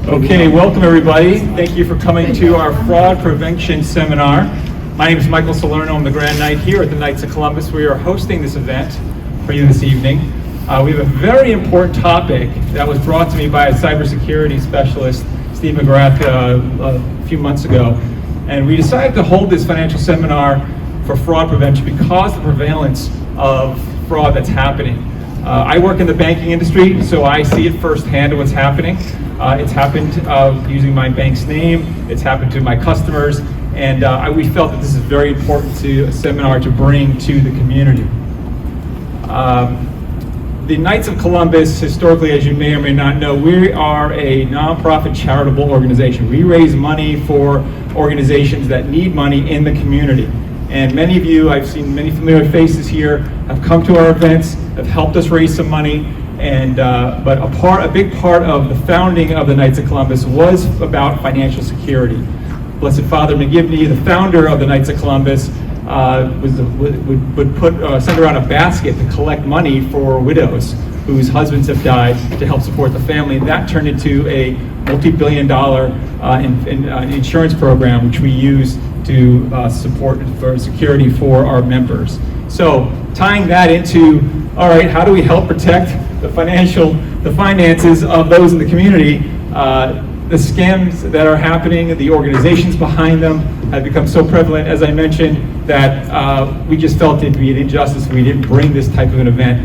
Okay, welcome everybody. Thank you for coming to our fraud prevention seminar. My name is Michael Salerno. I'm the Grand Knight here at the Knights of Columbus. We are hosting this event for you this evening. We have a very important topic that was brought to me by a cybersecurity specialist, Steve McGrath, a few months ago. And we decided to hold this financial seminar for fraud prevention because of the prevalence of fraud that's happening. I work in the banking industry, so I see it firsthand of what's happening. It's happened using my bank's name, it's happened to my customers, and we felt that this is very important to a seminar to bring to the community. The Knights of Columbus, historically, as you may or may not know, we are a nonprofit charitable organization. We raise money for organizations that need money in the community. And many of you, I've seen many familiar faces here, have come to our events, have helped us raise some money, and but a big part of the founding of the Knights of Columbus was about financial security. Blessed Father McGivney, the founder of the Knights of Columbus, would send around a basket to collect money for widows whose husbands have died to help support the family. And that turned into a multi-billion-dollar insurance program, which we use to support for security for our members. So tying that into, all right, how do we help protect the finances of those in the community? The scams that are happening, the organizations behind them have become so prevalent, as I mentioned, that we just felt it'd be an injustice if we didn't bring this type of an event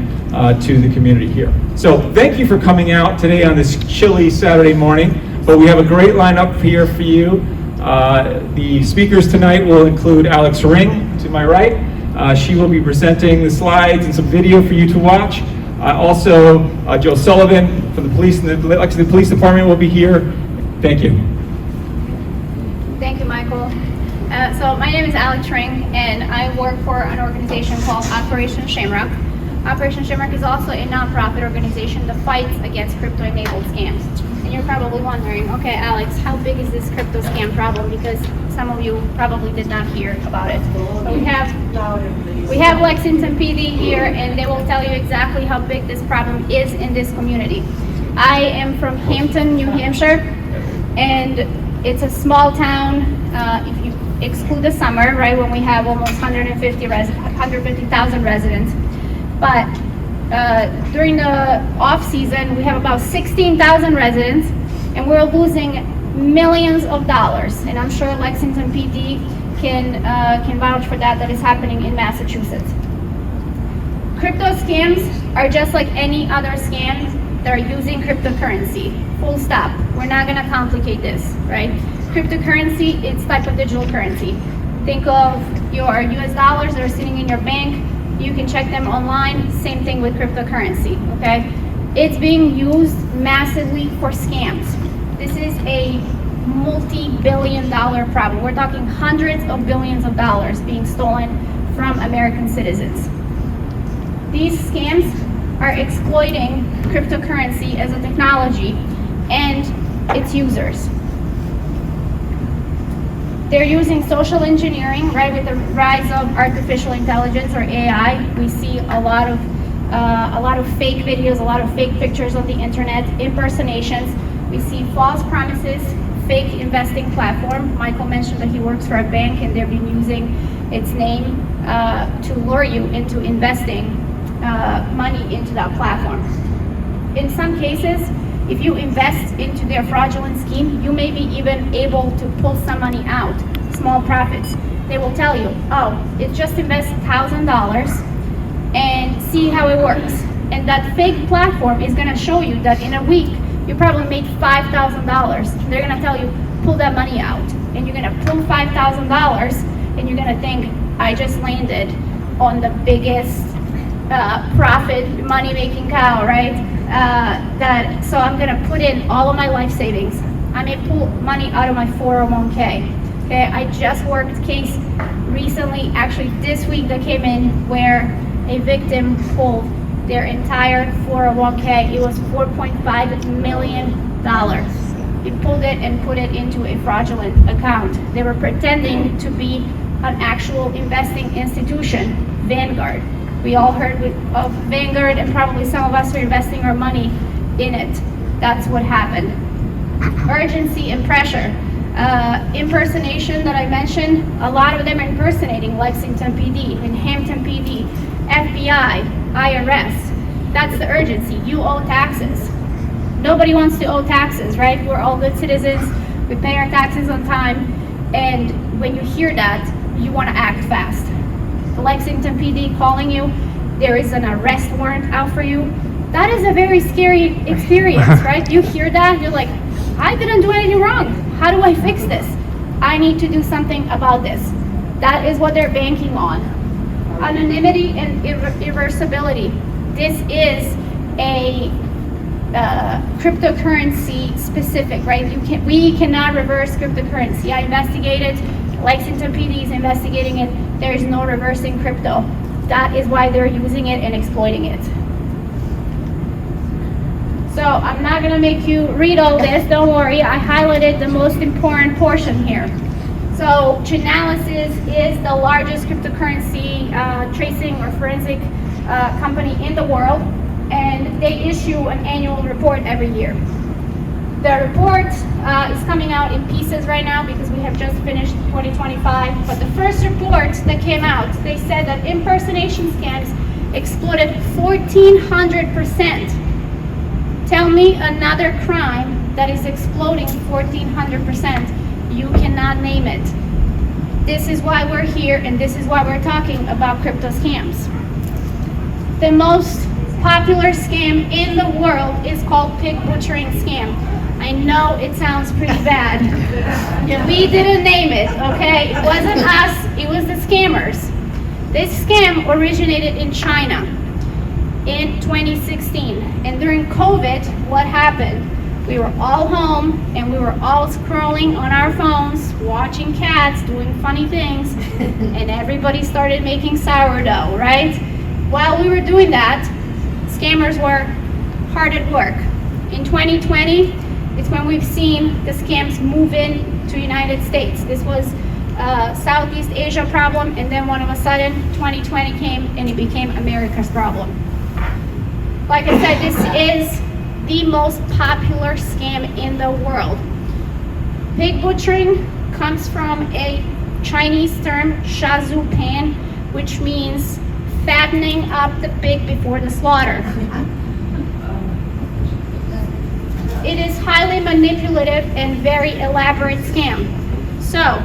to the community here. So thank you for coming out today on this chilly Saturday morning, but we have a great lineup here for you. The speakers tonight will include Alex Ring, to my right. She will be presenting the slides and some video for you to watch. Also, Joe Sullivan from the police and the Lexington Police Department will be here. Thank you. Thank you, Michael. So my name is Alex Ring, and I work for an organization called Operation Shamrock. Operation Shamrock is also a nonprofit organization that fights against crypto-enabled scams. And you're probably wondering, okay, Alex, how big is this crypto scam problem? Because some of you probably did not hear about it. But we have Lexington PD here, and they will tell you exactly how big this problem is in this community. I am from Hampton, New Hampshire, and it's a small town, if you exclude the summer, right, when we have almost 150,000 residents. But during the off season, we have about 16,000 residents, and we're losing millions of dollars. And I'm sure Lexington PD can vouch for that is happening in Massachusetts. Crypto scams are just like any other scams that are using cryptocurrency. Full stop. We're not gonna complicate this, right? Cryptocurrency, it's type of digital currency. Think of your US dollars that are sitting in your bank. You can check them online. Same thing with cryptocurrency, okay? It's being used massively for scams. This is a multi-billion-dollar problem. We're talking hundreds of billions of dollars being stolen from American citizens. These scams are exploiting cryptocurrency as a technology and its users. They're using social engineering, right? With the rise of artificial intelligence or AI, we see a lot of fake videos, a lot of fake pictures on the internet, impersonations. We see false promises, fake investing platform. Michael mentioned that he works for a bank, and they've been using its name to lure you into investing money into that platform. In some cases, if you invest into their fraudulent scheme, you may be even able to pull some money out, small profits. They will tell you, oh, it just invest $1,000 and see how it works. And that fake platform is gonna show you that in a week, you probably made $5,000. They're gonna tell you, pull that money out. And you're gonna pull $5,000 and you're gonna think, I just landed on the biggest profit, money-making cow, right? So I'm gonna put in all of my life savings. I may pull money out of my 401k. Okay, I just worked a case recently, actually this week, that came in where a victim pulled their entire 401k. It was $4.5 million. He pulled it and put it into a fraudulent account. They were pretending to be an actual investing institution, Vanguard. We all heard of Vanguard, and probably some of us are investing our money in it. That's what happened. urgency and pressure. Impersonation that I mentioned, a lot of them are impersonating Lexington PD, Hampton PD, FBI, IRS. That's the urgency. You owe taxes. Nobody wants to owe taxes, right? We're all good citizens. We pay our taxes on time. And when you hear that, you want to act fast. The Lexington PD calling you, there is an arrest warrant out for you. That is a very scary experience, right? You hear that, you're like, I didn't do anything wrong. How do I fix this? I need to do something about this. That is what they're banking on. Anonymity and irreversibility. This is a cryptocurrency specific, right? We cannot reverse cryptocurrency. I investigated, Lexington PD is investigating it. There is no reversing crypto. That is why they're using it and exploiting it. So I'm not gonna make you read all this, don't worry. I highlighted the most important portion here. So Chainalysis is the largest cryptocurrency tracing or forensic company in the world, and they issue an annual report every year. The report is coming out in pieces right now because we have just finished 2025, but the first report that came out, they said that impersonation scams exploded 1,400%. Tell me another crime that is exploding 1,400%. You cannot name it. This is why we're here, and this is why we're talking about crypto scams. The most popular scam in the world is called pig butchering scam. I know it sounds pretty bad. We didn't name it, okay? It wasn't us, it was the scammers. This scam originated in China in 2016. And during COVID, what happened? We were all home and we were all scrolling on our phones, watching cats doing funny things, and everybody started making sourdough, right? While we were doing that, scammers were hard at work. In 2020, it's when we've seen the scams move in to United States. This was a Southeast Asia problem, and then all of a sudden, 2020 came and it became America's problem. Like I said, this is the most popular scam in the world. Pig butchering comes from a Chinese term, 杀猪盘, which means fattening up the pig before the slaughter. It is highly manipulative and very elaborate scam. So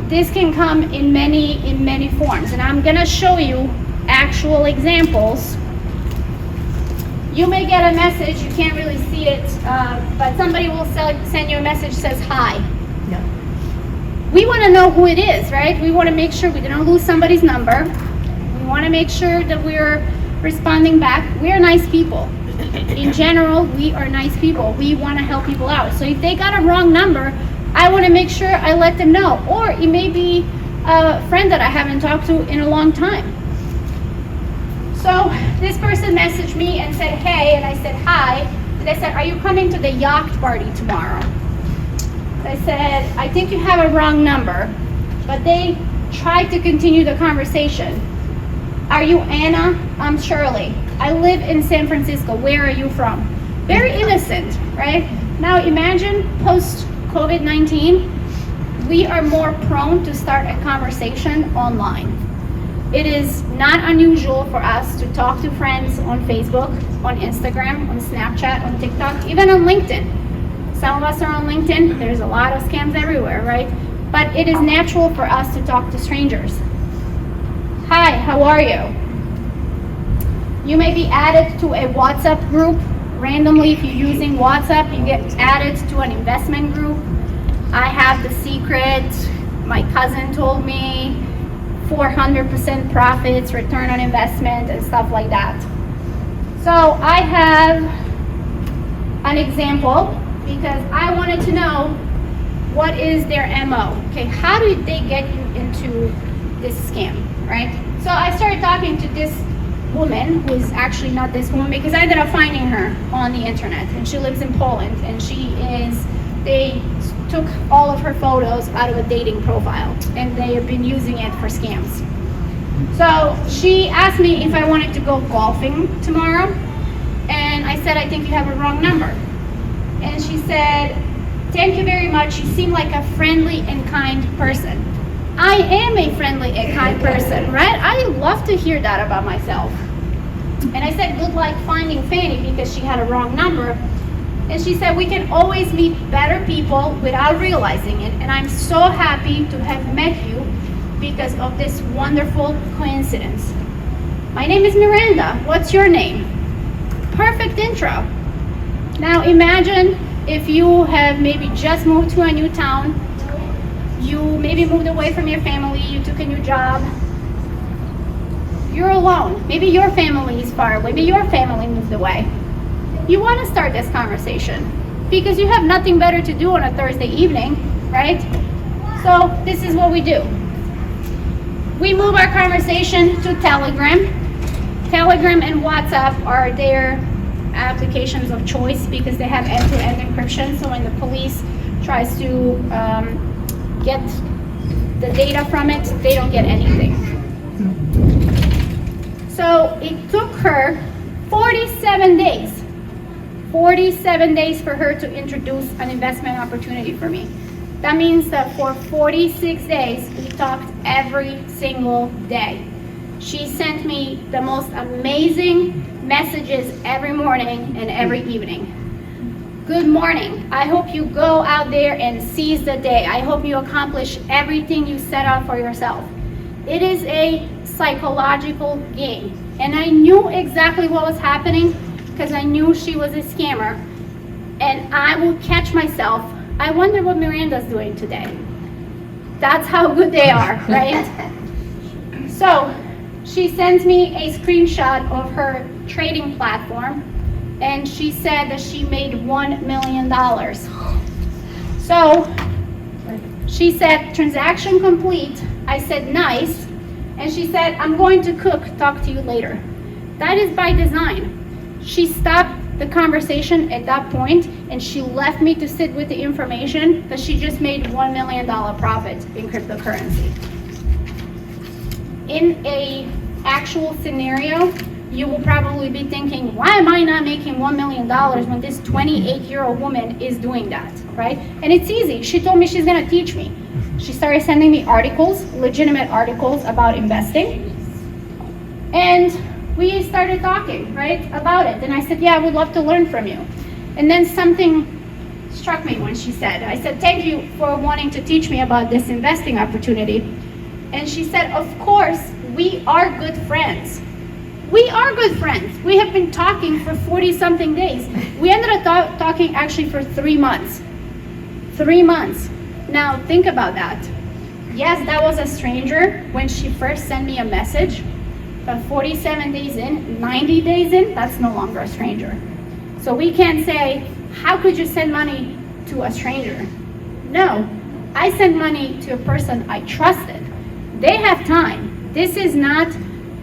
this can come in many forms, and I'm gonna show you actual examples. You may get a message, you can't really see it, but somebody will send you a message that says hi. Yeah. We want to know who it is, right? We want to make sure we don't lose somebody's number. We want to make sure that we're responding back. We're nice people. In general, we are nice people. We want to help people out. So if they got a wrong number, I want to make sure I let them know. Or it may be a friend that I haven't talked to in a long time. So this person messaged me and said, hey, and I said, hi. And they said, are you coming to the yacht party tomorrow? I said, I think you have a wrong number. But they tried to continue the conversation. Are you Anna? I'm Shirley. I live in San Francisco. Where are you from? Very innocent, right? Now imagine post-COVID-19, we are more prone to start a conversation online. It is not unusual for us to talk to friends on Facebook, on Instagram, on Snapchat, on TikTok, even on LinkedIn. Some of us are on LinkedIn. There's a lot of scams everywhere, right? But it is natural for us to talk to strangers. Hi, how are you? You may be added to a WhatsApp group. Randomly, if you're using WhatsApp, you get added to an investment group. I have the secret. My cousin told me 400% profits, return on investment, and stuff like that. So I have an example because I wanted to know what is their MO. Okay, how did they get you into this scam, right? So I started talking to this woman, who is actually not this woman, because I ended up finding her on the internet, and she lives in Poland, and they took all of her photos out of a dating profile, and they have been using it for scams. So she asked me if I wanted to go golfing tomorrow, and I said, I think you have a wrong number. and she said, "Thank you very much. You seem like a friendly and kind person." I am a friendly and kind person, right? I love to hear that about myself. And I said, "Good luck finding Fanny," because she had a wrong number. And she said, "We can always meet better people without realizing it. And I'm so happy to have met you because of this wonderful coincidence. My name is Miranda. What's your name?" Perfect intro. Now imagine if you have maybe just moved to a new town, you maybe moved away from your family, you took a new job, you're alone. Maybe your family is far away, maybe your family moved away. You want to start this conversation because you have nothing better to do on a Thursday evening, right? So this is what we do. We move our conversation to Telegram. Telegram and WhatsApp are their applications of choice because they have end-to-end encryption. So when the police tries to get the data from it, they don't get anything. So it took her 47 days. 47 days for her to introduce an investment opportunity for me. That means that for 46 days, we talked every single day. She sent me the most amazing messages every morning and every evening. Good morning. I hope you go out there and seize the day. I hope you accomplish everything you set out for yourself. It is a psychological game. And I knew exactly what was happening because I knew she was a scammer. And I will catch myself. I wonder what Miranda's doing today. That's how good they are, right? So she sends me a screenshot of her trading platform, and she said that she made $1 million. So she said, "Transaction complete." I said, "Nice." And she said, "I'm going to cook, talk to you later." That is by design. She stopped the conversation at that point and she left me to sit with the information that she just made $1 million profit in cryptocurrency. In a actual scenario, you will probably be thinking, why am I not making $1 million when this 28-year-old woman is doing that, right? And it's easy. She told me she's gonna teach me. She started sending me articles, legitimate articles about investing. And we started talking, right, about it. And I said, "Yeah, I would love to learn from you." And then something struck me when she said, I said, "Thank you for wanting to teach me about this investing opportunity." And she said, "Of course, we are good friends. We are good friends. We have been talking for 40-something days." We ended up talking actually for 3 months. 3 months. Now, think about that. Yes, that was a stranger when she first sent me a message. But 47 days in, 90 days in, that's no longer a stranger. So we can't say, how could you send money to a stranger? No, I sent money to a person I trusted. They have time. This is not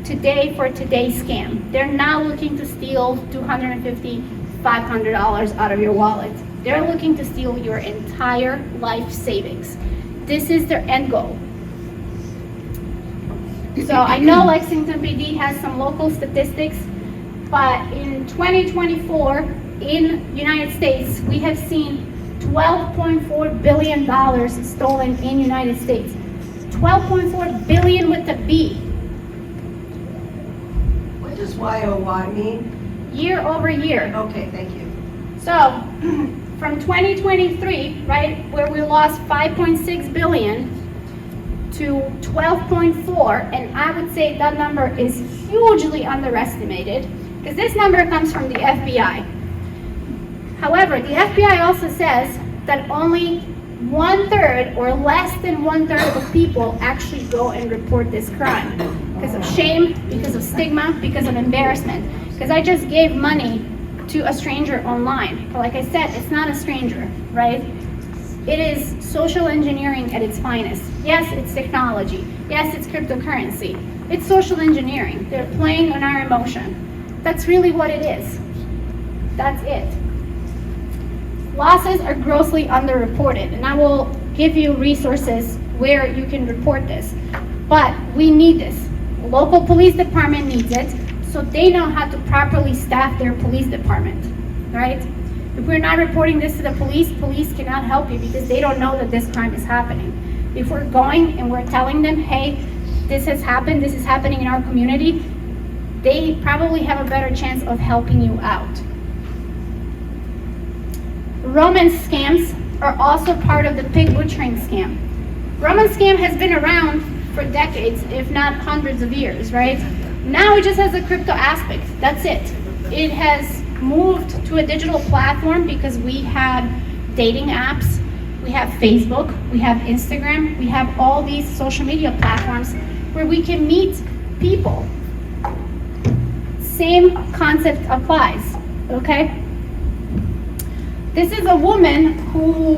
today for today scam. They're not looking to steal $250, $500 out of your wallet. They're looking to steal your entire life savings. This is their end goal. So I know Lexington PD has some local statistics, but in 2024 in United States, we have seen $12.4 billion stolen in United States. 12.4 billion with a B. What does YOY mean? Year over year. Okay, thank you. So from 2023, right, where we lost 5.6 billion to 12.4, and I would say that number is hugely underestimated because this number comes from the FBI. However, the FBI also says that only 1/3 or less than 1/3 of people actually go and report this crime because of shame, because of stigma, because of embarrassment. Because I just gave money to a stranger online. But like I said, it's not a stranger, right? It is social engineering at its finest. Yes, it's technology. Yes, it's cryptocurrency. It's social engineering. They're playing on our emotion. That's really what it is. That's it. Losses are grossly underreported, and I will give you resources where you can report this. But we need this. The local police department needs it, so they know how to properly staff their police department, right? If we're not reporting this to the police, police cannot help you because they don't know that this crime is happening. If we're going and we're telling them, hey, this has happened, this is happening in our community, they probably have a better chance of helping you out. Romance scams are also part of the pig butchering scam. Romance scam has been around for decades, if not hundreds of years, right? Now it just has a crypto aspect, that's it. It has moved to a digital platform because we have dating apps, we have Facebook, we have Instagram, we have all these social media platforms where we can meet people. Same concept applies, okay? This is a woman who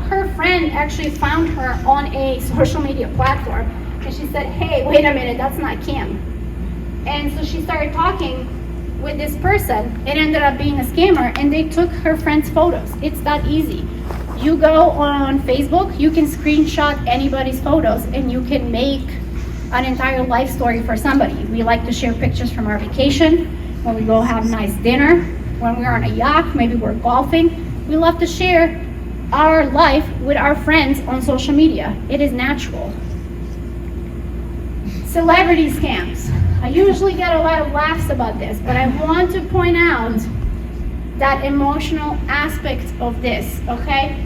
her friend actually found her on a social media platform, and she said, hey, wait a minute, that's not Kim. And so she started talking with this person. It ended up being a scammer, and they took her friend's photos. It's that easy. You go on Facebook, you can screenshot anybody's photos, and you can make an entire life story for somebody. We like to share pictures from our vacation, when we go have nice dinner, when we're on a yacht, maybe we're golfing. We love to share our life with our friends on social media. It is natural. Celebrity scams. I usually get a lot of laughs about this, but I want to point out that emotional aspect of this, okay?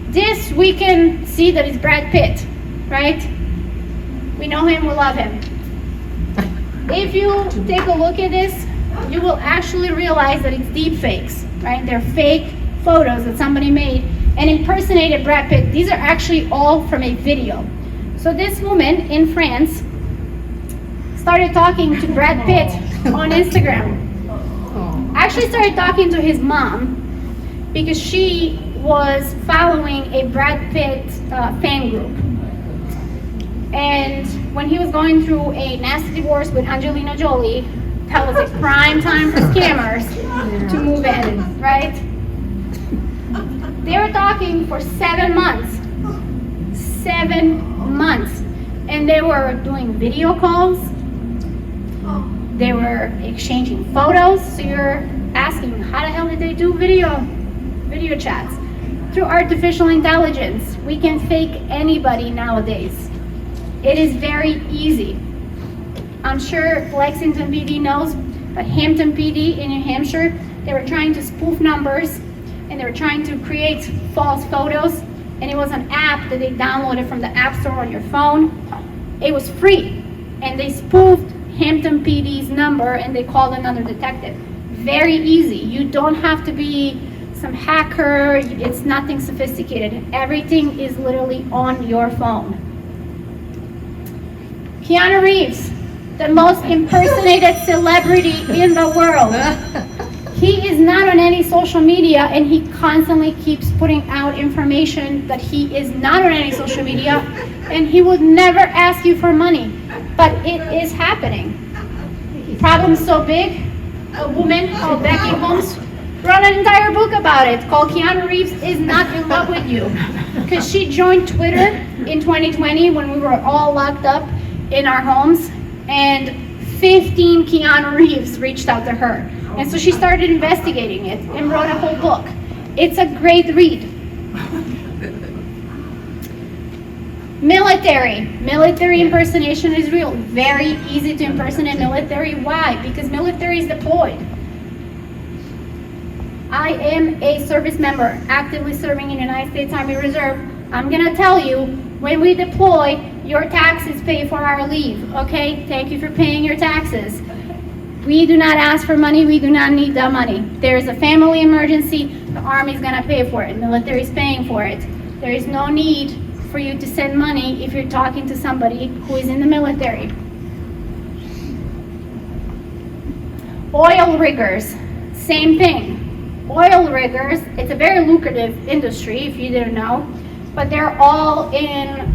This we can see that it's Brad Pitt, right? We know him, we love him. If you take a look at this, you will actually realize that it's deep fakes, right? They're fake photos that somebody made and impersonated Brad Pitt. These are actually all from a video. So this woman in France started talking to Brad Pitt on Instagram. Actually started talking to his mom because she was following a Brad Pitt fan group. And when he was going through a nasty divorce with Angelina Jolie, that was a prime time for scammers to move in, right? They were talking for 7 months. 7 months. And they were doing video calls. They were exchanging photos. So you're asking, how the hell did they do video chats? Through artificial intelligence. We can fake anybody nowadays. It is very easy. I'm sure Lexington PD knows, but Hampton PD in New Hampshire, they were trying to spoof numbers and they were trying to create false photos, and it was an app that they downloaded from the App Store on your phone. It was free, and they spoofed Hampton PD's number and they called another detective. Very easy. You don't have to be some hacker. It's nothing sophisticated. Everything is literally on your phone. Keanu Reeves, the most impersonated celebrity in the world. He is not on any social media, and he constantly keeps putting out information that he is not on any social media, and he would never ask you for money, but it is happening. Problem so big, a woman called Becky Holmes wrote an entire book about it called Keanu Reeves is Not in Love with You, because she joined Twitter in 2020 when we were all locked up in our homes, and 15 Keanu Reeves reached out to her. And so she started investigating it and wrote a whole book. It's a great read. Military impersonation is real. Very easy to impersonate military. Why? Because military is deployed. I am a service member actively serving in the United States Army Reserve. I'm gonna tell you, when we deploy, your taxes pay for our leave, okay? Thank you for paying your taxes. We do not ask for money, we do not need the money. There's a family emergency, the Army's gonna pay for it, military's paying for it. There is no need for you to send money if you're talking to somebody who is in the military. Oil riggers, same thing. Oil riggers, it's a very lucrative industry if you didn't know, but they're all in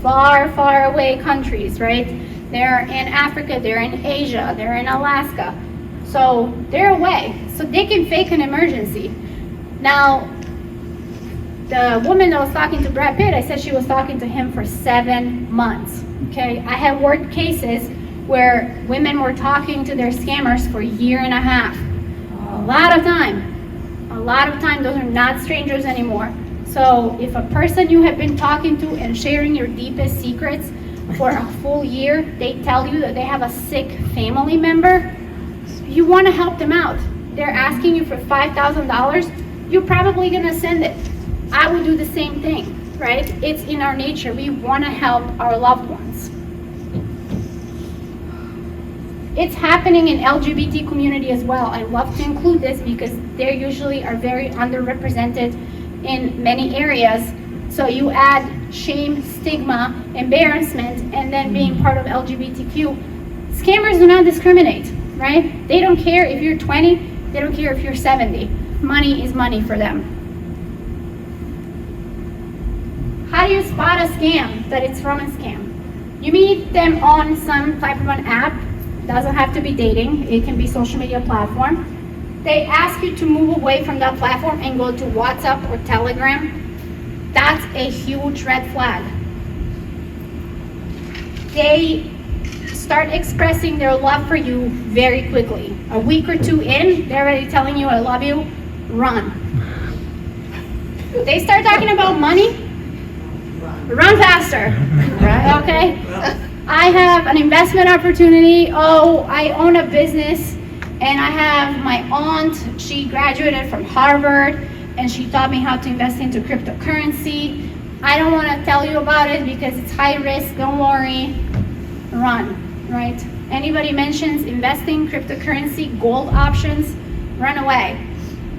far, far away countries, right? They're in Africa, they're in Asia, they're in Alaska. So they're away. So they can fake an emergency. Now, the woman that was talking to Brad Pitt, I said she was talking to him for 7 months, okay? I have worked cases where women were talking to their scammers for a year and a half. A lot of time. A lot of time, those are not strangers anymore. So if a person you have been talking to and sharing your deepest secrets for a full year, they tell you that they have a sick family member, you want to help them out. They're asking you for $5,000, you're probably going to send it. I would do the same thing, right? It's in our nature. We want to help our loved ones. It's happening in LGBT community as well. I love to include this because they usually are very underrepresented in many areas. So you add shame, stigma, embarrassment, and then being part of LGBTQ. Scammers do not discriminate, right? They don't care if you're 20, they don't care if you're 70. Money is money for them. How do you spot a scam that it's from a scam? You meet them on some type of an app. Doesn't have to be dating, it can be social media platform. They ask you to move away from that platform and go to WhatsApp or Telegram. That's a huge red flag. They start expressing their love for you very quickly. A week or two in, they're already telling you I love you, run. They start talking about money, run faster, right? Okay? I have an investment opportunity. Oh, I own a business and I have my aunt, she graduated from Harvard and she taught me how to invest into cryptocurrency. I don't want to tell you about it because it's high risk, don't worry, run, right? Anybody mentions investing, cryptocurrency, gold options, run away.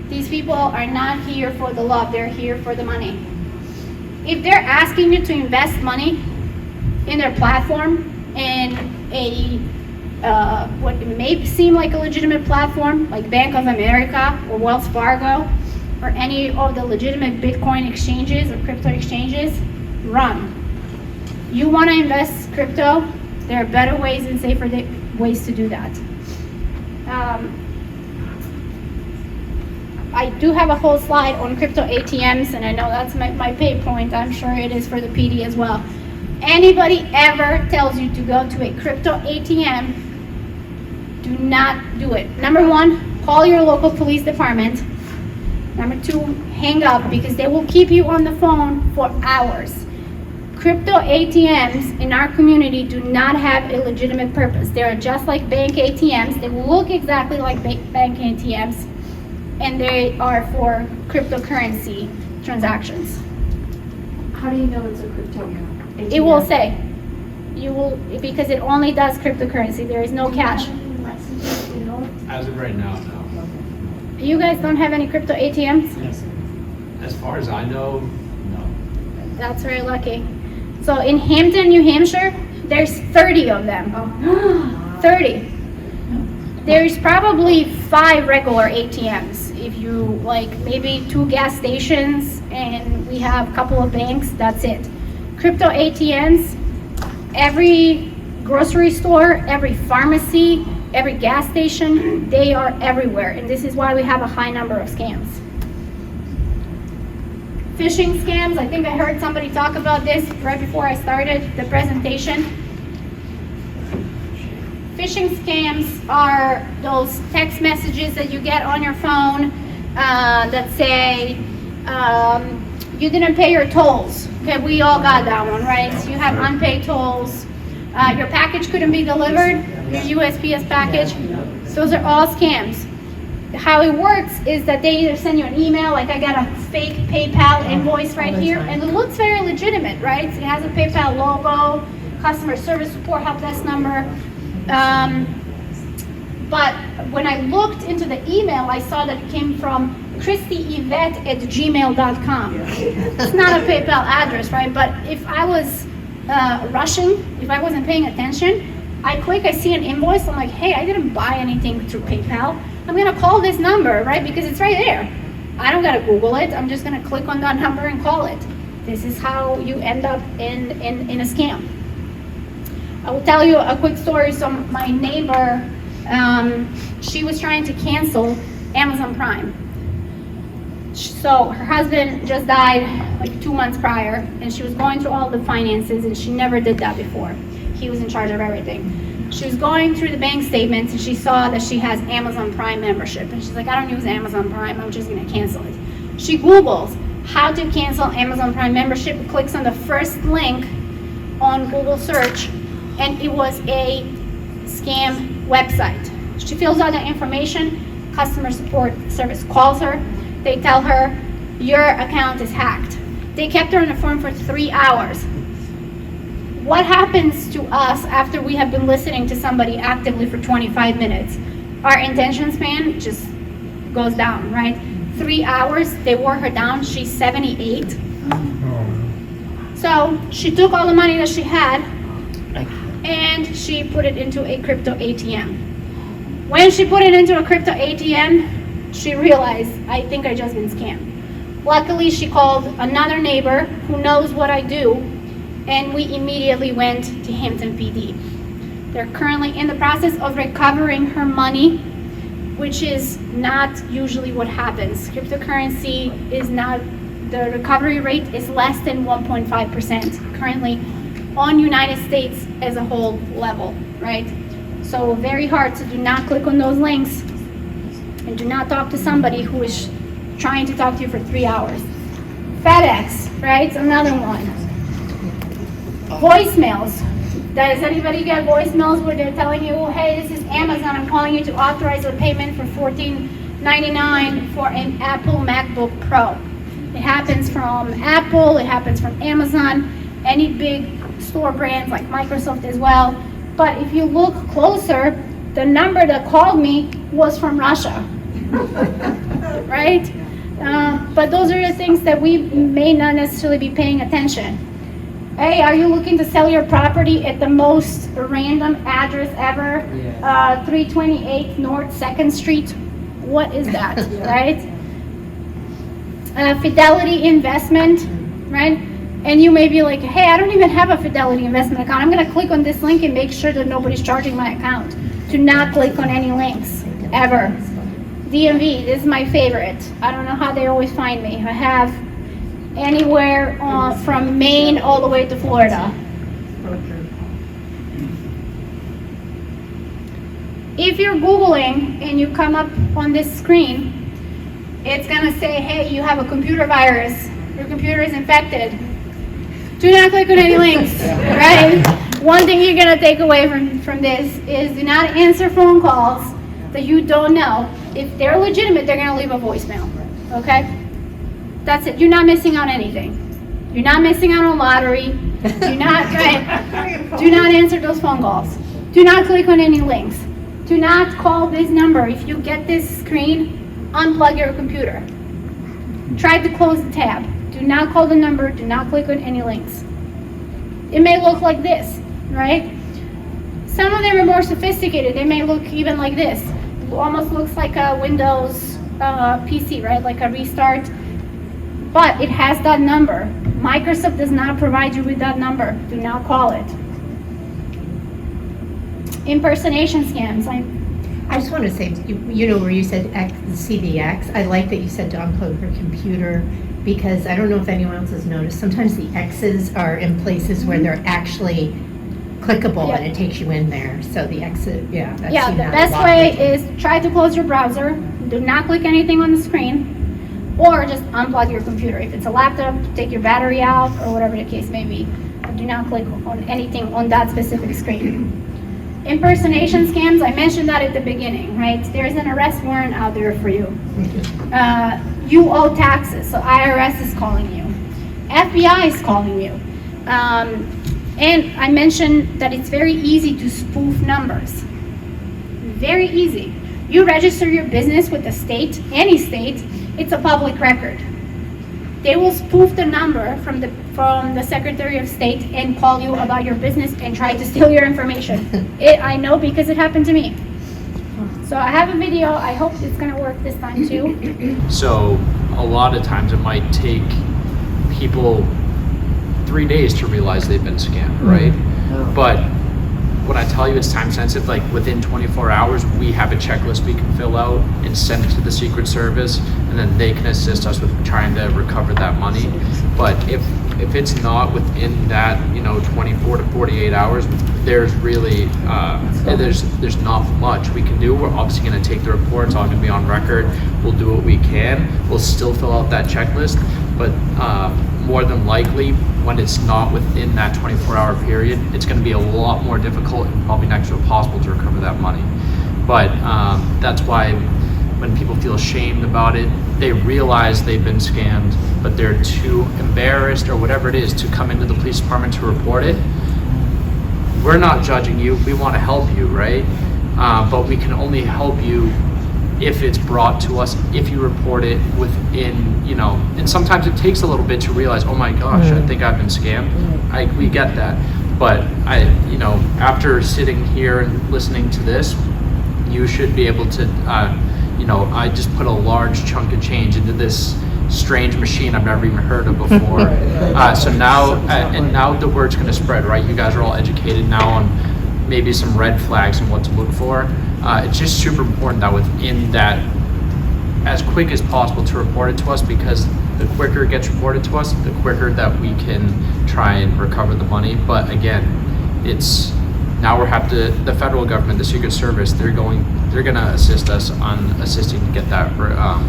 These people are not here for the love, they're here for the money. If they're asking you to invest money in their platform in a what may seem like a legitimate platform like Bank of America or Wells Fargo or any of the legitimate Bitcoin exchanges or crypto exchanges, run. You want to invest crypto, there are better ways and safer ways to do that. I do have a whole slide on crypto ATMs, and I know that's my pay point. I'm sure it is for the PD as well. Anybody ever tells you to go to a crypto ATM, do not do it. Number one, call your local police department. Number two, hang up because they will keep you on the phone for hours. Crypto ATMs in our community do not have a legitimate purpose. They are just like bank ATMs. They look exactly like bank ATMs, and they are for cryptocurrency transactions. How do you know it's a crypto ATM? It will say, you will, because it only does cryptocurrency. There is no cash. As of right now, no. You guys don't have any crypto ATMs? Yes. As far as I know, no. That's very lucky. So in Hampton, New Hampshire, there's 30 of them. 30. There's probably 5 regular ATMs. If you like maybe 2 gas stations and we have a couple of banks, that's it. Crypto ATMs, every grocery store, every pharmacy, every gas station, they are everywhere. And this is why we have a high number of scams. Phishing scams, I think I heard somebody talk about this right before I started the presentation. Phishing scams are those text messages that you get on your phone that say, you didn't pay your tolls. Okay, we all got that one, right? You have unpaid tolls. Your package couldn't be delivered, your USPS package. Those are all scams. How it works is that they either send you an email, like I got a fake PayPal invoice right here, and it looks very legitimate, right? It has a PayPal logo, customer service support help desk number. But when I looked into the email, I saw that it came from christyyvette@gmail.com. It's not a PayPal address, right? But if I was rushing, if I wasn't paying attention, I see an invoice, I'm like, hey, I didn't buy anything through PayPal. I'm gonna call this number, right? Because it's right there. I don't gotta Google it. I'm just gonna click on that number and call it. This is how you end up in a scam. I will tell you a quick story. So my neighbor, she was trying to cancel Amazon Prime. So her husband just died like 2 months prior, and she was going through all the finances, and she never did that before. He was in charge of everything. She was going through the bank statements and she saw that she has Amazon Prime membership. And she's like, I don't use Amazon Prime, I'm just gonna cancel it. She Googles how to cancel Amazon Prime membership, clicks on the first link on Google search, and it was a scam website. She fills out the information, customer support service calls her, they tell her, your account is hacked. They kept her on the phone for 3 hours. What happens to us after we have been listening to somebody actively for 25 minutes? Our attention span just goes down, right? 3 hours, they wore her down, she's 78. So she took all the money that she had and she put it into a crypto ATM. When she put it into a crypto ATM, she realized, I think I just been scammed. Luckily, she called another neighbor who knows what I do, and we immediately went to Hampton PD. They're currently in the process of recovering her money, which is not usually what happens. Cryptocurrency is not, the recovery rate is less than 1.5% currently on United States as a whole level, right? So very hard, so do not click on those links and do not talk to somebody who is trying to talk to you for 3 hours. FedEx, right, another one. Voicemails. Does anybody get voicemails where they're telling you, hey, this is Amazon, I'm calling you to authorize a payment for $14.99 for an Apple MacBook Pro. It happens from Apple, it happens from Amazon, any big store brands like Microsoft as well. But if you look closer, the number that called me was from Russia, right? But those are the things that we may not necessarily be paying attention. Hey, are you looking to sell your property at the most random address ever? 328 North 2nd Street. What is that, right? Fidelity investment, right? And you may be like, hey, I don't even have a Fidelity investment account. I'm gonna click on this link and make sure that nobody's charging my account. Do not click on any links, ever. DMV, this is my favorite. I don't know how they always find me. I have anywhere from Maine all the way to Florida. If you're Googling and you come up on this screen, it's gonna say, hey, you have a computer virus. Your computer is infected. Do not click on any links, right? One thing you're gonna take away from this is do not answer phone calls that you don't know. If they're legitimate, they're gonna leave a voicemail, okay? That's it. You're not missing out on anything. You're not missing out on lottery. Do not answer those phone calls. Do not click on any links. Do not call this number. If you get this screen, unplug your computer. Try to close the tab. Do not call the number. Do not click on any links. It may look like this, right? Some of them are more sophisticated. They may look even like this. It almost looks like a Windows PC, right? Like a restart. But it has that number. Microsoft does not provide you with that number. Do not call it. Impersonation scams. I just want to say, you know where you said CDX, I like that you said to unplug your computer, because I don't know if anyone else has noticed, sometimes the X's are in places where they're actually clickable and it takes you in there. So the exit, I've The seen that best a lot way lately. is try to close your browser. Do not click anything on the screen, or just unplug your computer. If it's a laptop, take your battery out or whatever the case may be. But do not click on anything on that specific screen. Impersonation scams, I mentioned that at the beginning, right? There's an arrest warrant out there for you. You owe taxes, so IRS is calling you. FBI is calling you. And I mentioned that it's very easy to spoof numbers. Very easy. You register your business with the state, any state, it's a public record. They will spoof the number from the Secretary of State and call you about your business and try to steal your information. I know because it happened to me. So I have a video. I hope it's gonna work this time too. So a lot of times it might take people 3 days to realize they've been scammed, right? But when I tell you it's time sensitive, like within 24 hours, we have a checklist we can fill out and send it to the Secret Service, and then they can assist us with trying to recover that money. But if it's not within that, 24 24 to 48 hours, there's really, there's not much we can do. We're obviously going to take the report. It's all going to be on record. We'll do what we can. We'll still fill out that checklist, but more than likely, when it's not within that 24-hour period, it's going to be a lot more difficult and probably next to impossible to recover that money. But that's why when people feel ashamed about it, they realize they've been scammed, but they're too embarrassed or whatever it is to come into the police department to report it. We're not judging you. We want to help you, right? But we can only help you if it's brought to us, if you report it within, you know, and sometimes it takes a little bit to realize, oh my gosh, I think I've been scammed. We get that. But you know, after sitting here and listening to this, you should be able to, you know, I just put a large chunk of change into this strange machine I've never even heard of before. So now, and now the word's going to spread, right? You guys are all educated now on maybe some red flags and what to look for. It's just super important that within that, as quick as possible to report it to us, because the quicker it gets reported to us, the quicker that we can try and recover the money. But again, it's now the federal government, the Secret Service, they're gonna assist us on assisting to get that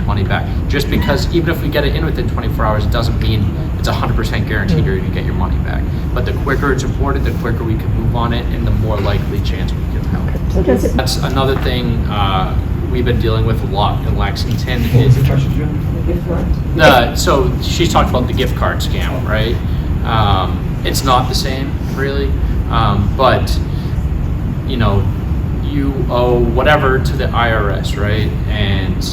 money back. Just because even if we get it in within 24 hours, it doesn't mean it's 100% guaranteed you're gonna get your money back. But the quicker it's reported, the quicker we can move on it, and the more likely chance we can help. That's another thing we've been dealing with a lot in Lexington. What was the question, Jim? So she's talked about the gift card scam, right? It's not the same, really, but you know, you owe whatever to the IRS, right? And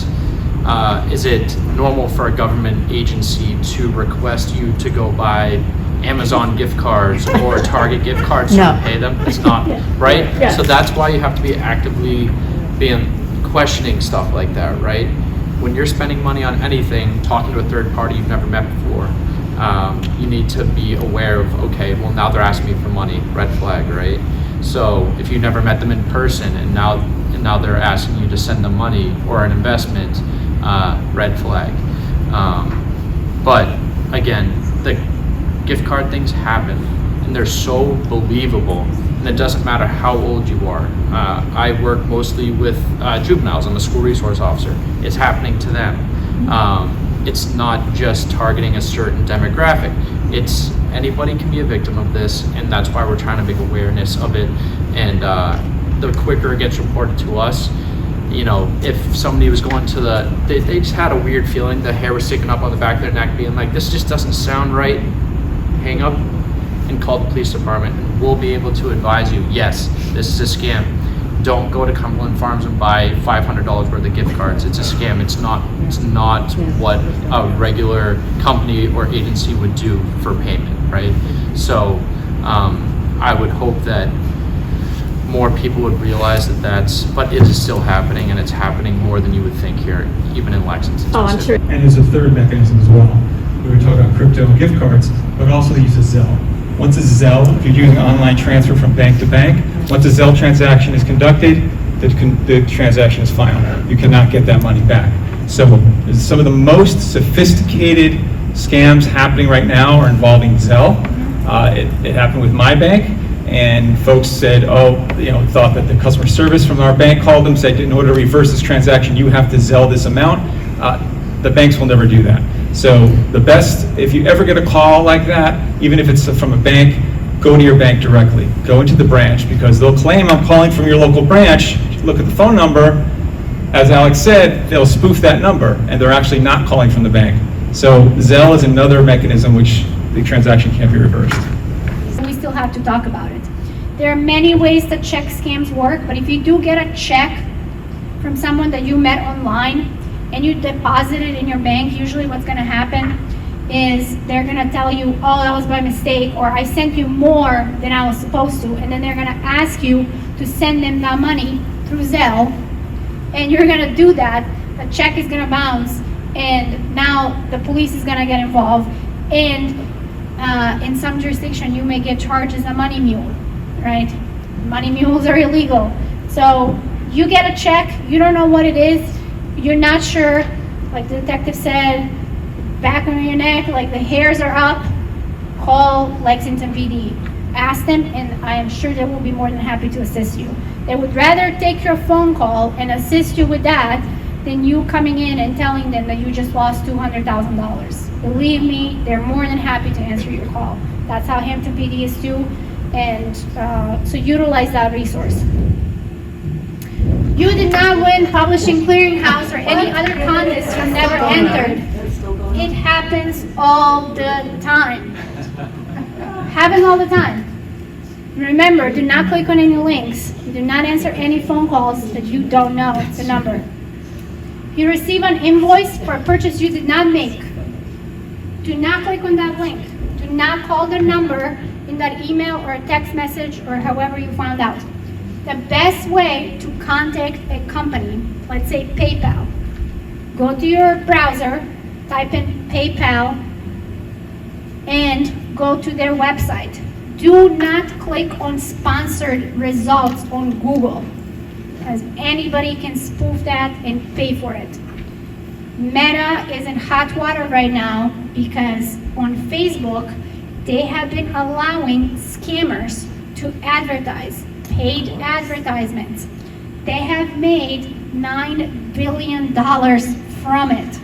is it normal for a government agency to request you to go buy Amazon gift cards or Target gift cards to pay them? It's not, right? Yeah. So that's why you have to be actively questioning stuff like that, right? When you're spending money on anything, talking to a third party you've never met before, you need to be aware of, okay, well now they're asking me for money, red flag, right? So if you never met them in person and now they're asking you to send them money or an investment, red flag. But again, the gift card things happen and they're so believable, and it doesn't matter how old you are. I work mostly with juveniles. I'm a school resource officer. It's happening to them. It's not just targeting a certain demographic. It's anybody can be a victim of this, and that's why we're trying to make awareness of it. And the quicker it gets reported to us, you know, if somebody was going to they just had a weird feeling, the hair was sticking up on the back of their neck, being like, this just doesn't sound right, hang up and call the police department, and we'll be able to advise you, yes, this is a scam. Don't go to Cumberland Farms and buy $500 worth of gift cards. It's a scam. It's not what a regular company or agency would do for payment, right? So I would hope that more people would realize but it is still happening, and it's happening more than you would think here, even in Lexington. Oh, I'm sure. And there's a third mechanism as well. We were talking about crypto and gift cards, but also the use of Zelle. Once a Zelle, if you're using online transfer from bank to bank, once a Zelle transaction is conducted, the transaction is final. You cannot get that money back. So some of the most sophisticated scams happening right now are involving Zelle. It happened with my bank, and folks said, thought that the customer service from our bank called them, said, in order to reverse this transaction, you have to Zelle this amount. The banks will never do that. So the best, if you ever get a call like that, even if it's from a bank, go to your bank directly. Go into the branch, because they'll claim I'm calling from your local branch. Look at the phone number. As Alex said, they'll spoof that number, and they're actually not calling from the bank. So Zelle is another mechanism which the transaction can't be reversed. We still have to talk about it. There are many ways that check scams work, but if you do get a check from someone that you met online and you deposit it in your bank, usually what's going to happen is they're going to tell you, oh, that was by mistake, or I sent you more than I was supposed to, and then they're going to ask you to send them that money through Zelle, and you're going to do that. The check is going to bounce, and now the police is going to get involved, and in some jurisdiction you may get charged as a money mule, right? Money mules are illegal. So you get a check, you don't know what it is, you're not sure, like the detective said, back on your neck, like the hairs are up, call Lexington PD. ask them, and I am sure they will be more than happy to assist you. They would rather take your phone call and assist you with that than you coming in and telling them that you just lost $200,000. Believe me, they're more than happy to answer your call. That's how Hampton PD is too, and so utilize that resource. You did not win Publishing Clearinghouse or any other contest you never entered. It happens all the time. Happens all the time. Remember, do not click on any links. Do not answer any phone calls that you don't know the number. If you receive an invoice for a purchase you did not make, do not click on that link. Do not call the number in that email or a text message or however you found out. The best way to contact a company, let's say PayPal, go to your browser, type in PayPal, and go to their website. Do not click on sponsored results on Google, as anybody can spoof that and pay for it. Meta is in hot water right now because on Facebook, they have been allowing scammers to advertise, paid advertisements. They have made $9 billion from it.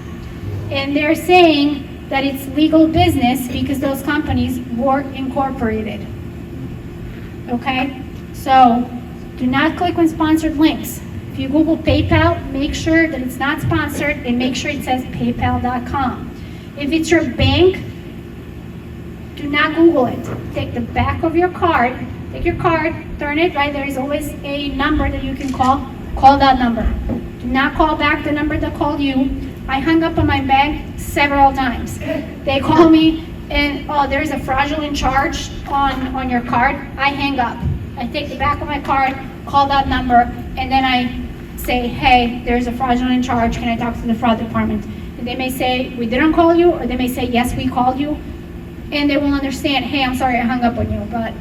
And they're saying that it's legal business because those companies were incorporated. Okay? So, do not click on sponsored links. If you Google PayPal, make sure that it's not sponsored and make sure it says paypal.com. If it's your bank, do not Google it. Take the back of your card, take your card, turn it right, there is always a number that you can call that number. Do not call back the number that called you. I hung up on my bank several times. They call me and, oh, there's a fraudulent charge on your card. I hang up. I take the back of my card, call that number, and then I say, hey, there's a fraudulent charge. Can I talk to the fraud department? And they may say, we didn't call you, or they may say, yes, we called you. And they will understand, hey, I'm sorry I hung up on you, but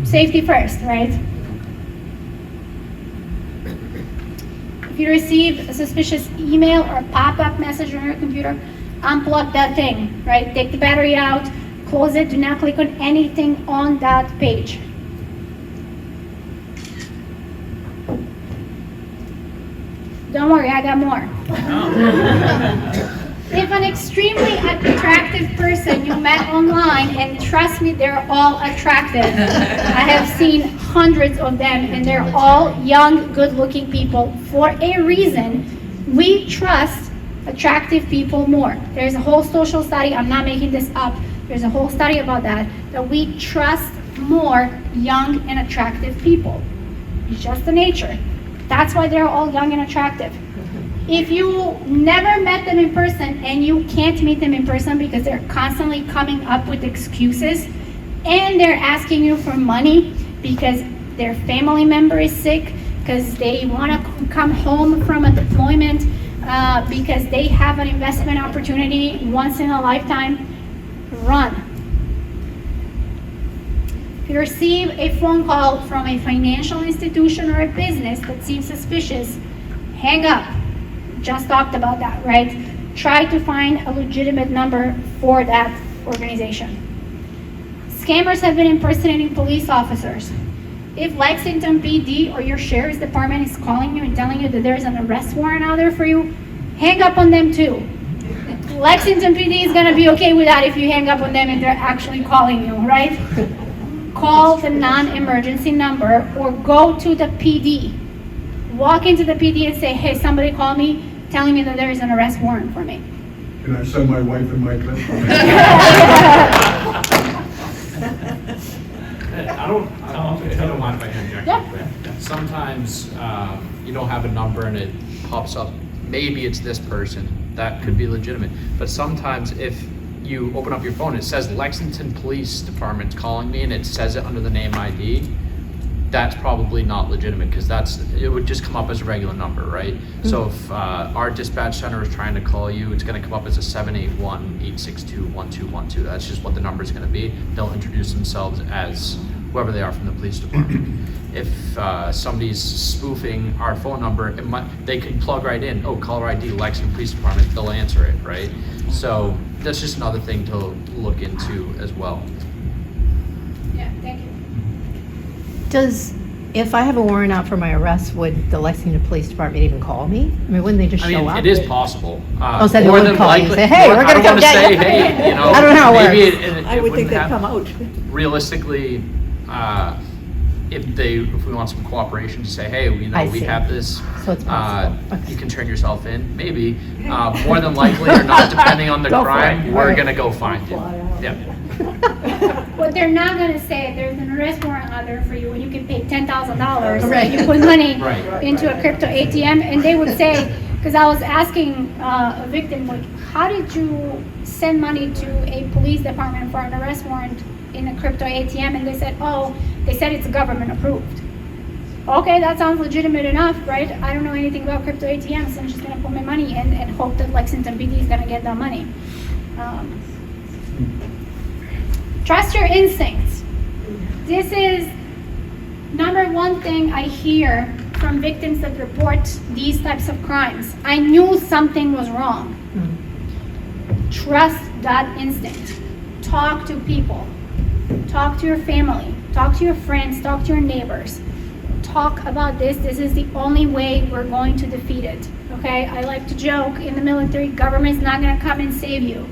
safety first, right? If you receive a suspicious email or pop-up message on your computer, unplug that thing, right? Take the battery out, close it, do not click on anything on that page. Don't worry, I got more. If an extremely attractive person you met online, and trust me, they're all attractive. I have seen hundreds of them, and they're all young, good-looking people. For a reason, we trust attractive people more. There's a whole social study, I'm not making this up, there's a whole study about that we trust more young and attractive people. It's just the nature. That's why they're all young and attractive. If you never met them in person and you can't meet them in person because they're constantly coming up with excuses and they're asking you for money because their family member is sick, because they want to come home from a deployment, because they have an investment opportunity once in a lifetime, run. If you receive a phone call from a financial institution or a business that seems suspicious, hang up. Just talked about that, right? Try to find a legitimate number for that organization. Scammers have been impersonating police officers. If Lexington PD or your sheriff's department is calling you and telling you that there's an arrest warrant out there for you, hang up on them too. Lexington PD is gonna be okay with that if you hang up on them and they're actually calling you, right? Call the non-emergency number or go to the PD. Walk into the PD and say, hey, somebody called me telling me that there is an arrest warrant for me. Can I show my wife and my clip? I don't mind if I interject. Yeah. Sometimes you don't have a number and it pops up. Maybe it's this person. That could be legitimate. But sometimes if you open up your phone, it says Lexington Police Department calling me and it says it under the name ID. That's probably not legitimate because it would just come up as a regular number, right? Mm-hmm. So if our dispatch center is trying to call you, it's going to come up as a 781-862-1212. That's just what the number is going to be. They'll introduce themselves as whoever they are from the police department. If somebody's spoofing our phone number, they can plug right in, oh, caller ID, Lexington Police Department, they'll answer it, right? So that's just another thing to look into as well. Yeah, thank you. If I have a warrant out for my arrest, would the Lexington Police Department even call me? I mean, wouldn't they just I show mean, up? it is possible. Oh, so they More would than call you and likely- say, "Hey, we're I gonna don't come wanna get say, you." hey, you know. I don't know how it maybe works. it I would think wouldn't they'd have- come out. Realistically, if we want some cooperation to say, hey, you know, I we see. have this. So it's possible. Okay. You can turn yourself in, maybe. More than likely or not, depending on the Go for crime, it. we're Alright. gonna go find you. Fly out. Yeah. What they're not gonna say, there's an arrest warrant out there for you, and you can pay $10,000, Right. and you put money Right. into a crypto ATM, and they would say, because I was asking a victim, like, how did you send money to a police department for an arrest warrant in a crypto ATM? And they said, they said it's government approved. Okay, that sounds legitimate enough, right? I don't know anything about crypto ATMs, so I'm just gonna put my money in and hope that Lexington PD is gonna get that money. Trust your instincts. This is number one thing I hear from victims that report these types of crimes. I knew something was wrong. Trust that instinct. Talk to people. Talk to your family. Talk to your friends. Talk to your neighbors. Talk about this. This is the only way we're going to defeat it. Okay? I like to joke in the military, government's not going to come and save you.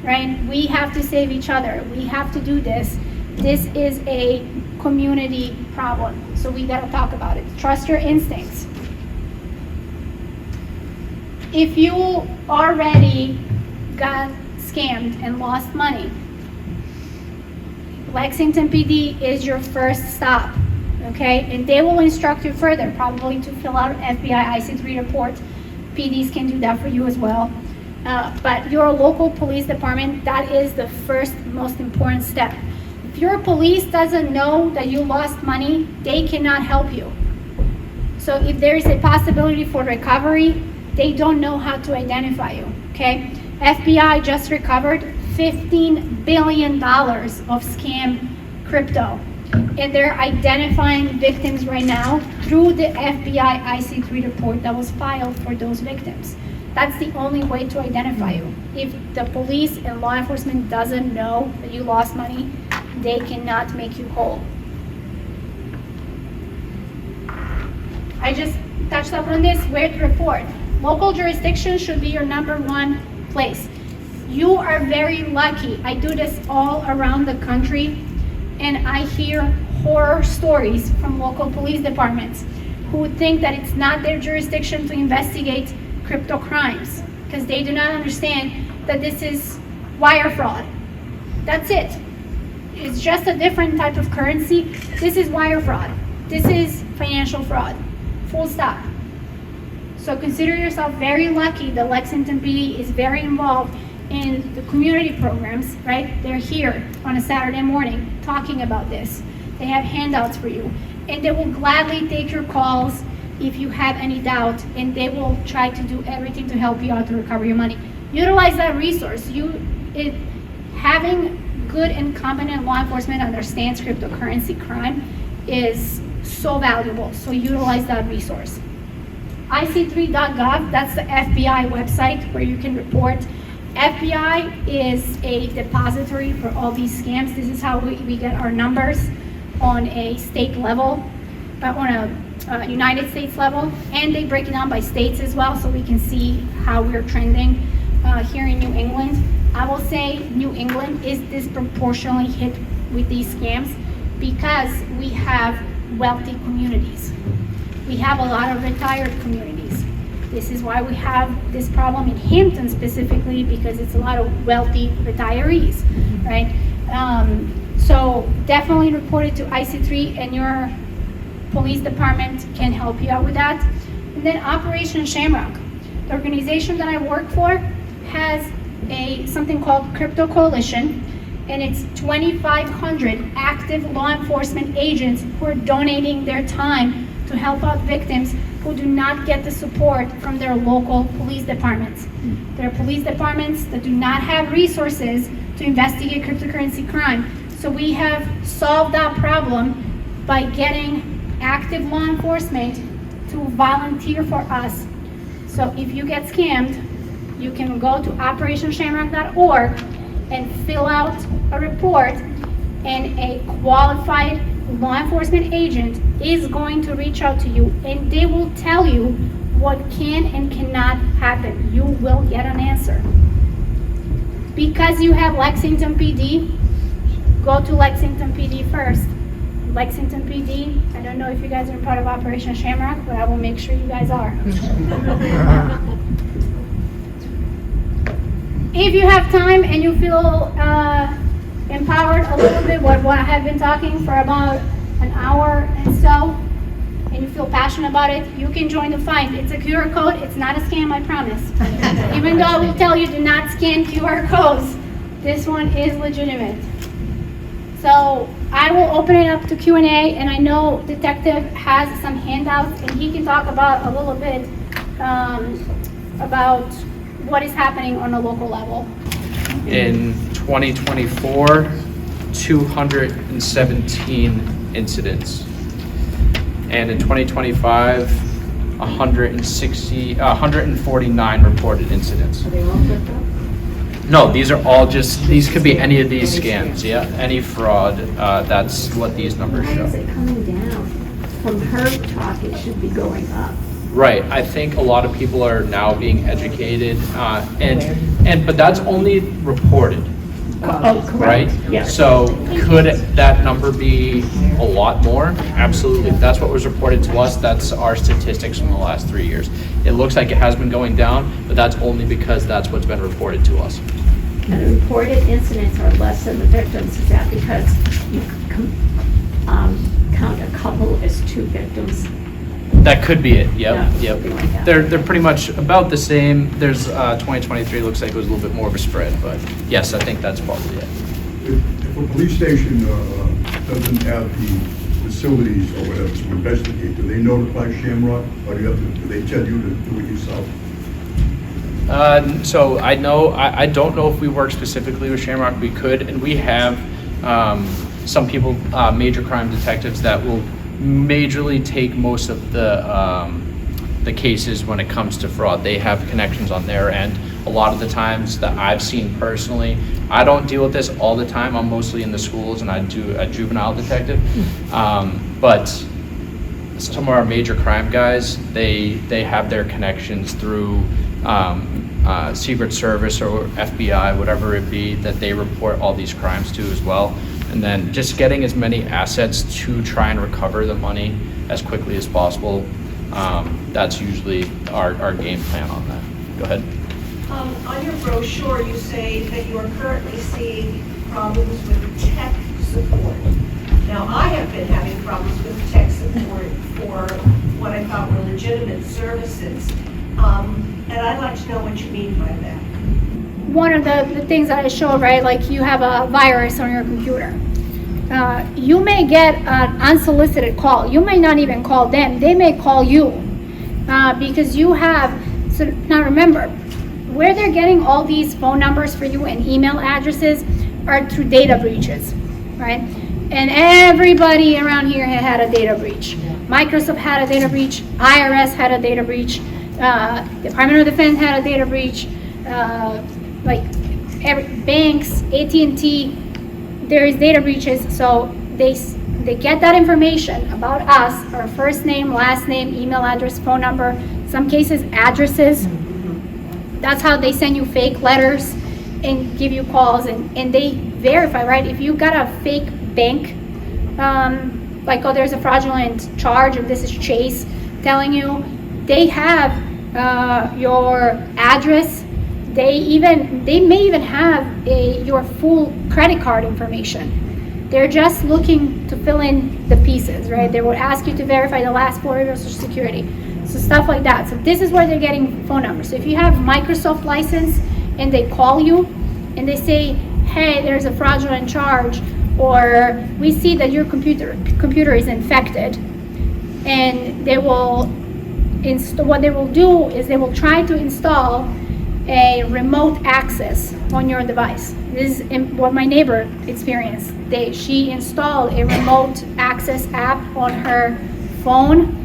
Right? We have to save each other. We have to do this. This is a community problem. So we got to talk about it. Trust your instincts. If you already got scammed and lost money, Lexington PD is your first stop, okay? And they will instruct you further, probably to fill out an FBI IC3 report. PDs can do that for you as well. But your local police department, that is the first most important step. If your police doesn't know that you lost money, they cannot help you. So if there is a possibility for recovery, they don't know how to identify you, okay? FBI just recovered $15 billion of scam crypto. And they're identifying victims right now through the FBI IC3 report that was filed for those victims. That's the only way to identify you. If the police and law enforcement doesn't know that you lost money, they cannot make you whole. I just touched up on this, where to report. Local jurisdiction should be your number one place. You are very lucky. I do this all around the country, and I hear horror stories from local police departments who think that it's not their jurisdiction to investigate crypto crimes because they do not understand that this is wire fraud. That's it. It's just a different type of currency. This is wire fraud. This is financial fraud. Full stop. So consider yourself very lucky that Lexington PD is very involved in the community programs, right? They're here on a Saturday morning talking about this. They have handouts for you. And they will gladly take your calls if you have any doubt, and they will try to do everything to help you out to recover your money. Utilize that resource. Having good and competent law enforcement understands cryptocurrency crime is so valuable. So utilize that resource. IC3.gov, that's the FBI website where you can report. FBI is a depository for all these scams. This is how we get our numbers on a state level, on a United States level, and they break it down by states as well, so we can see how we're trending here in New England. I will say New England is disproportionately hit with these scams because we have wealthy communities. We have a lot of retired communities. This is why we have this problem in Hampton specifically, because it's a lot of wealthy retirees, right? So definitely report it to IC3, and your police department can help you out with that. And then Operation Shamrock, the organization that I work for, has something called Crypto Coalition, and it's 2,500 active law enforcement agents who are donating their time to help out victims who do not get the support from their local police departments. There are police departments that do not have resources to investigate cryptocurrency crime. So we have solved that problem by getting active law enforcement to volunteer for us. So if you get scammed, you can go to operationshamrock.org and fill out a report, and a qualified law enforcement agent is going to reach out to you and they will tell you what can and cannot happen. You will get an answer. Because you have Lexington PD, go to Lexington PD first. Lexington PD, I don't know if you guys are part of Operation Shamrock, but I will make sure you guys are. If you have time and you feel empowered a little bit, what I have been talking for about an hour and so, and you feel passionate about it, you can join the fight. It's a QR code. It's not a scam, I promise. Even though I will tell you do not scan QR codes, this one is legitimate. So I will open it up to Q&A, and I know Detective has some handouts, and he can talk about a little bit about what is happening on a local level. In 2024, 217 incidents. And in 2025, 149 reported incidents. Are they all flipped up? No, these are all just, these could be any of these scams, yeah, any fraud, that's what these numbers Why show. is it coming down? From her talk, it should be going up. Right, I think a lot of people are now being educated, but that's only reported, Oh, right? correct. Yes. So could that number be a lot more? Absolutely. If that's what was reported to us, that's our statistics from the last 3 years. It looks like it has been going down, but that's only because that's what's been reported to us. And the reported incidents are less than the victims. Is that because you count a couple as two victims? That could be it, Yeah, yep. something like that. They're pretty much about the same. There's 2023 looks like it was a little bit more of a spread, but yes, I think that's probably it. If a police station doesn't have the facilities or whatever to investigate, do they notify Shamrock, or do they tell you to do it yourself? So I don't know if we work specifically with Shamrock. We could, and we have some people, major crime detectives that will majorly take most of the cases when it comes to fraud. They have connections on their end. A lot of the times that I've seen personally, I don't deal with this all the time. I'm mostly in the schools and I do a juvenile detective. But some of our major crime guys, they have their connections through Secret Service or FBI, whatever it be, that they report all these crimes to as well. And then just getting as many assets to try and recover the money as quickly as possible. That's usually our game plan on that. Go ahead. On your brochure, you say that you are currently seeing problems with tech support. Now, I have been having problems with tech support for what I thought were legitimate services. And I'd like to know what you mean by that. One of the things that I showed, right, like you have a virus on your computer. You may get an unsolicited call. You may not even call them. They may call you because you have, so now remember, where they're getting all these phone numbers for you and email addresses are through data breaches, right? And everybody around here had a data breach. Microsoft had a data breach. IRS had a data breach. Department of Defense had a data breach. Banks, AT&T, there is data breaches. So they get that information about us, our first name, last name, email address, phone number, some cases addresses. That's how they send you fake letters and give you calls, and they verify, right? If you got a fake bank, like, oh, there's a fraudulent charge and this is Chase telling you, they have your address. They may even have your full credit card information. They're just looking to fill in the pieces, right? They will ask you to verify the last four of your social security. So stuff like that. So this is where they're getting phone numbers. So if you have Microsoft license and they call you and they say, hey, there's a fraudulent charge, or we see that your computer is infected, and they will what they will do is they will try to install a remote access on your device. This is what my neighbor experienced. She installed a remote access app on her phone.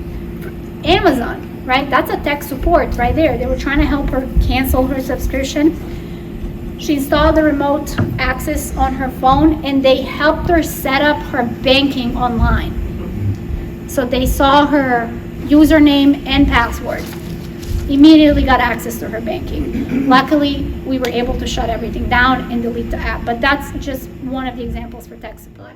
Amazon, right? That's a tech support right there. They were trying to help her cancel her subscription. She installed the remote access on her phone, and they helped her set up her banking online. So they saw her username and password. Immediately got access to her banking. Luckily, we were able to shut everything down and delete the app, but that's just one of the examples for tech support.